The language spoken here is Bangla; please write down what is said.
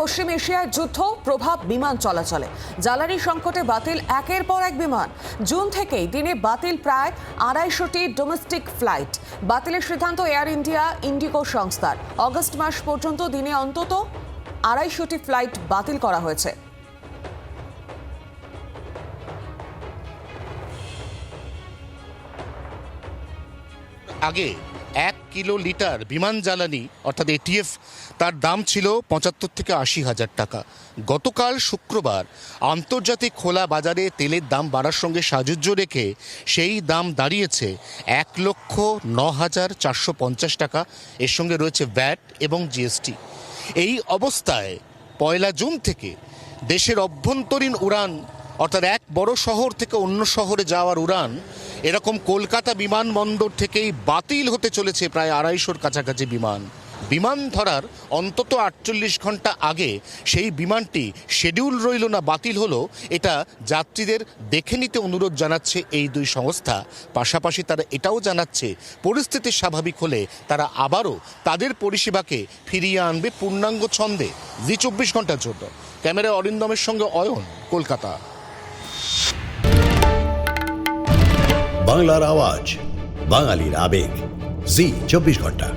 পশ্চিম এশিয়ায় যুদ্ধ প্রভাব বিমান চলাচলে। জ্বালানি সংকটে বাতিল একের পর এক বিমান। জুন থেকেই দিনে বাতিল প্রায় 250টি ডোমেস্টিক ফ্লাইট। বাতিলের সিদ্ধান্ত এয়ার ইন্ডিয়া, ইন্ডিগো সংস্থার। অগস্ট মাস পর্যন্ত দিনে অন্তত 250টি ফ্লাইট বাতিল করা হয়েছে। আগে 1 কিলো লিটার বিমান জ্বালানি অর্থাৎ এটিএফ তার দাম ছিল 75 থেকে 80 হাজার টাকা। গতকাল শুক্রবার আন্তর্জাতিক খোলা বাজারে তেলের দাম বাড়ার সঙ্গে সাযুজ্য রেখে সেই দাম দাঁড়িয়েছে 1,09,450 টাকা। এর সঙ্গে রয়েছে ভ্যাট এবং জিএসটি। এই অবস্থায় 1 জুন থেকে দেশের অভ্যন্তরীণ উড়ান অর্থাৎ এক বড় শহর থেকে অন্য শহরে যাওয়ার উড়ান এরকম কলকাতা বিমানবন্দর থেকেই বাতিল হতে চলেছে প্রায় 250-র কাছাকাছি বিমান। বিমান ধরার অন্তত 48 ঘন্টা আগে সেই বিমানটি শিডিউল রইল না বাতিল হলো, এটা যাত্রীদের দেখে নিতে অনুরোধ জানাচ্ছে এই দুই সংস্থা। পাশাপাশি তারা এটাও জানাচ্ছে পরিস্থিতি স্বাভাবিক হলে তারা আবারও তাদের পরিষেবাকে ফিরিয়ে আনবে পূর্ণাঙ্গ ছন্দে। জি 24 ঘন্টার জন্য ক্যামেরায় অরিন্দমের সঙ্গে অয়ন, কলকাতা। বাংলার আওয়াজ, বাঙালির আবেগ, জি 24 ঘন্টা।